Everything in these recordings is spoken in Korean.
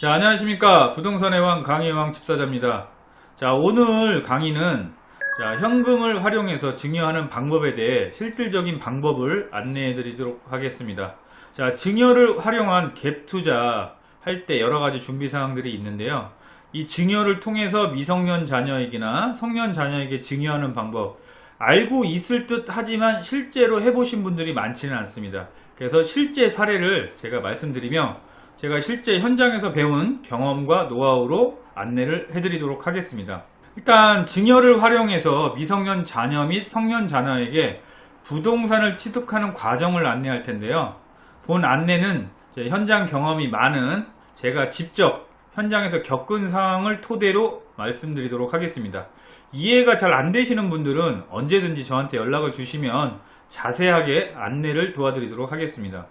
자, 안녕하십니까. 부동산의 왕 강의의 왕 집사자입니다. 자, 오늘 강의는 현금을 활용해서 증여하는 방법에 대해 실질적인 방법을 안내해 드리도록 하겠습니다. 자, 증여를 활용한 갭 투자 할 때 여러 가지 준비 사항들이 있는데요. 이 증여를 통해서 미성년 자녀에게나 성년 자녀에게 증여하는 방법 알고 있을 듯 하지만 실제로 해보신 분들이 많지는 않습니다. 그래서 실제 사례를 제가 말씀드리며 제가 실제 현장에서 배운 경험과 노하우로 안내를 해드리도록 하겠습니다. 일단 증여를 활용해서 미성년 자녀 및 성년 자녀에게 부동산을 취득하는 과정을 안내할 텐데요. 본 안내는 제 현장 경험이 많은 제가 직접 현장에서 겪은 상황을 토대로 말씀드리도록 하겠습니다. 이해가 잘 안 되시는 분들은 언제든지 저한테 연락을 주시면 자세하게 안내를 도와드리도록 하겠습니다.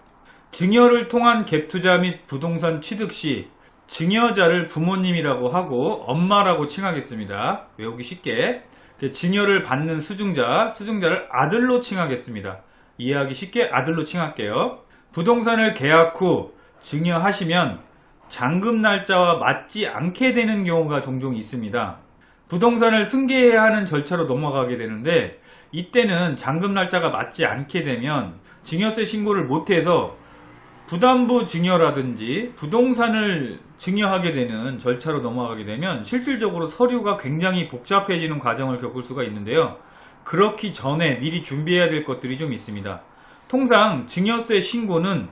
증여를 통한 갭투자 및 부동산 취득 시 증여자를 부모님이라고 하고 엄마라고 칭하겠습니다. 외우기 쉽게. 증여를 받는 수증자를 아들로 칭하겠습니다. 이해하기 쉽게 아들로 칭할게요. 부동산을 계약 후 증여하시면 잔금 날짜와 맞지 않게 되는 경우가 종종 있습니다. 부동산을 승계해야 하는 절차로 넘어가게 되는데 이때는 잔금 날짜가 맞지 않게 되면 증여세 신고를 못해서 부담부 증여라든지 부동산을 증여하게 되는 절차로 넘어가게 되면 실질적으로 서류가 굉장히 복잡해지는 과정을 겪을 수가 있는데요. 그렇기 전에 미리 준비해야 될 것들이 좀 있습니다. 통상 증여세 신고는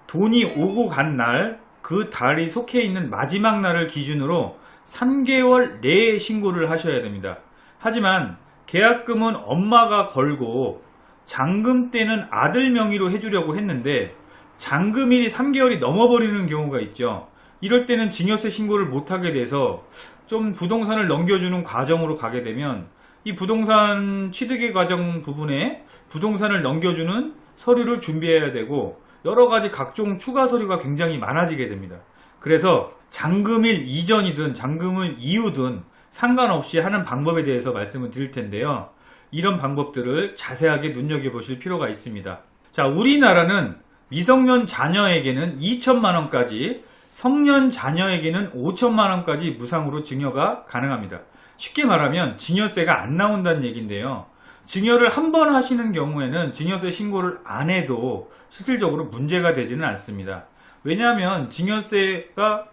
돈이 오고 간 날, 그 달이 속해 있는 마지막 날을 기준으로 3개월 내에 신고를 하셔야 됩니다. 하지만 계약금은 엄마가 걸고 잔금 때는 아들 명의로 해주려고 했는데 잔금일이 3개월이 넘어버리는 경우가 있죠. 이럴 때는 증여세 신고를 못하게 돼서 좀 부동산을 넘겨주는 과정으로 가게 되면 이 부동산 취득의 과정 부분에 부동산을 넘겨주는 서류를 준비해야 되고 여러가지 각종 추가 서류가 굉장히 많아지게 됩니다. 그래서 잔금일 이전이든 잔금일 이후든 상관없이 하는 방법에 대해서 말씀을 드릴 텐데요. 이런 방법들을 자세하게 눈여겨보실 필요가 있습니다. 자, 우리나라는 미성년 자녀에게는 2천만원까지, 성년 자녀에게는 5천만원까지 무상으로 증여가 가능합니다. 쉽게 말하면 증여세가 안 나온다는 얘기인데요. 증여를 한 번 하시는 경우에는 증여세 신고를 안 해도 실질적으로 문제가 되지는 않습니다. 왜냐하면 증여세가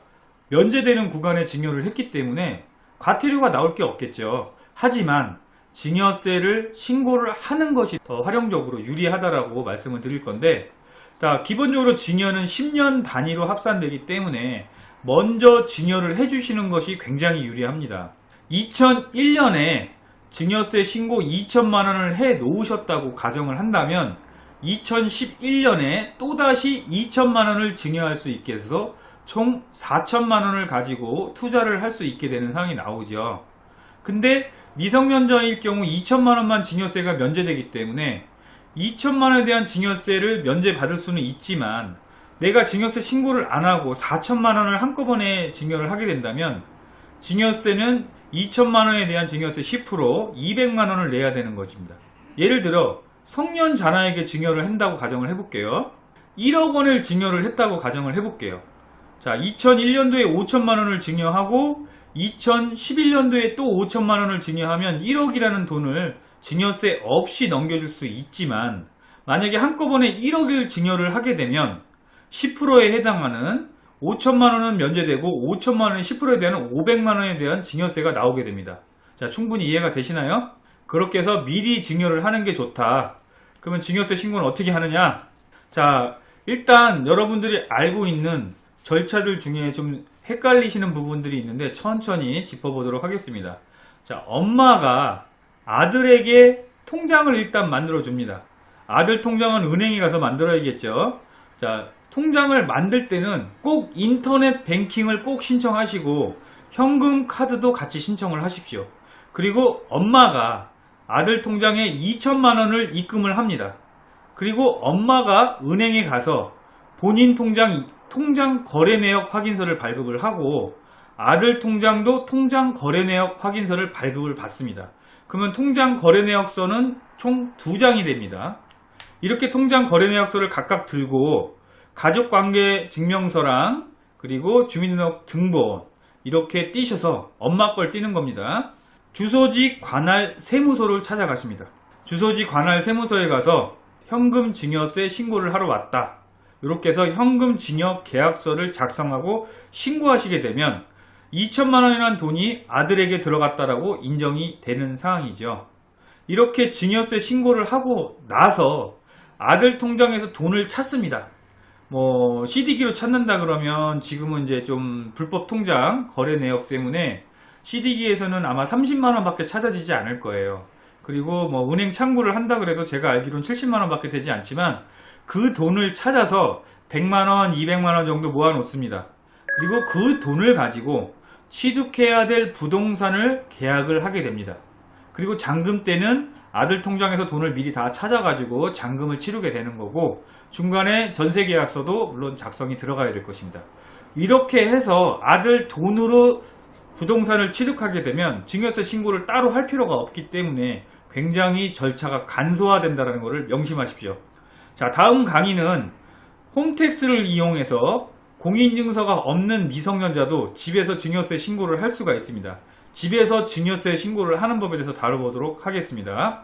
면제되는 구간에 증여를 했기 때문에 과태료가 나올 게 없겠죠. 하지만 증여세를 신고를 하는 것이 더 활용적으로 유리하다라고 말씀을 드릴 건데, 자, 기본적으로 증여는 10년 단위로 합산되기 때문에 먼저 증여를 해주시는 것이 굉장히 유리합니다. 2001년에 증여세 신고 2천만원을 해 놓으셨다고 가정을 한다면 2011년에 또다시 2천만원을 증여할 수 있게 해서 총 4천만원을 가지고 투자를 할 수 있게 되는 상황이 나오죠. 근데 미성년자일 경우 2천만원만 증여세가 면제되기 때문에 2천만원에 대한 증여세를 면제받을 수는 있지만 내가 증여세 신고를 안 하고 4천만원을 한꺼번에 증여를 하게 된다면 증여세는 2천만원에 대한 증여세 10% 200만원을 내야 되는 것입니다. 예를 들어 성년 자녀에게 증여를 한다고 가정을 해볼게요. 1억 원을 증여를 했다고 가정을 해볼게요. 자, 2001년도에 5천만원을 증여하고 2011년도에 또 5천만원을 증여하면 1억이라는 돈을 증여세 없이 넘겨줄 수 있지만 만약에 한꺼번에 1억을 증여를 하게 되면 10%에 해당하는 5천만원은 면제되고 5천만원의 10%에 대한 500만원에 대한 증여세가 나오게 됩니다. 자, 충분히 이해가 되시나요? 그렇게 해서 미리 증여를 하는 게 좋다. 그러면 증여세 신고는 어떻게 하느냐? 자, 일단 여러분들이 알고 있는 절차들 중에 좀 헷갈리시는 부분들이 있는데 천천히 짚어보도록 하겠습니다. 자, 엄마가 아들에게 통장을 일단 만들어 줍니다. 아들 통장은 은행에 가서 만들어야겠죠. 자, 통장을 만들 때는 꼭 인터넷 뱅킹을 꼭 신청하시고 현금 카드도 같이 신청을 하십시오. 그리고 엄마가 아들 통장에 2천만원을 입금을 합니다. 그리고 엄마가 은행에 가서 본인 통장 거래 내역 확인서를 발급을 하고 아들 통장도 통장 거래 내역 확인서를 발급을 받습니다. 그러면 통장 거래 내역서는 총 2장이 됩니다. 이렇게 통장 거래 내역서를 각각 들고 가족관계 증명서랑 그리고 주민등록 등본 이렇게 띄셔서 엄마 걸 띄는 겁니다. 주소지 관할 세무서를 찾아가십니다. 주소지 관할 세무서에 가서 현금 증여세 신고를 하러 왔다. 이렇게 해서 현금 증여 계약서를 작성하고 신고하시게 되면 2천만 원이라는 돈이 아들에게 들어갔다라고 인정이 되는 상황이죠. 이렇게 증여세 신고를 하고 나서 아들 통장에서 돈을 찾습니다. 뭐 CD기로 찾는다 그러면 지금은 이제 좀 불법 통장 거래 내역 때문에 CD기에서는 아마 30만 원밖에 찾아지지 않을 거예요. 그리고 뭐 은행 창구를 한다 그래도 제가 알기로는 70만 원밖에 되지 않지만 그 돈을 찾아서 100만 원, 200만 원 정도 모아 놓습니다. 그리고 그 돈을 가지고 취득해야 될 부동산을 계약을 하게 됩니다. 그리고 잔금 때는 아들 통장에서 돈을 미리 다 찾아가지고 잔금을 치르게 되는 거고, 중간에 전세계약서도 물론 작성이 들어가야 될 것입니다. 이렇게 해서 아들 돈으로 부동산을 취득하게 되면 증여세 신고를 따로 할 필요가 없기 때문에 굉장히 절차가 간소화된다는 것을 명심하십시오. 자, 다음 강의는 홈택스를 이용해서 공인증서가 없는 미성년자도 집에서 증여세 신고를 할 수가 있습니다. 집에서 증여세 신고를 하는 법에 대해서 다뤄보도록 하겠습니다.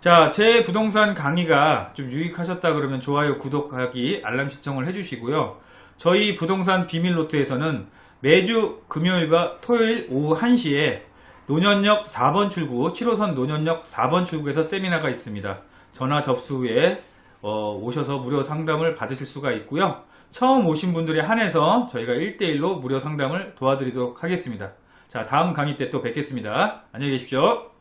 자, 제 부동산 강의가 좀 유익하셨다 그러면 좋아요, 구독하기, 알람 신청을 해주시고요. 저희 부동산 비밀노트에서는 매주 금요일과 토요일 오후 1시에 논현역 4번 출구, 7호선 논현역 4번 출구에서 세미나가 있습니다. 전화 접수 후에 오셔서 무료 상담을 받으실 수가 있고요. 처음 오신 분들에 한해서 저희가 1대1로 무료 상담을 도와드리도록 하겠습니다. 자, 다음 강의 때 또 뵙겠습니다. 안녕히 계십시오.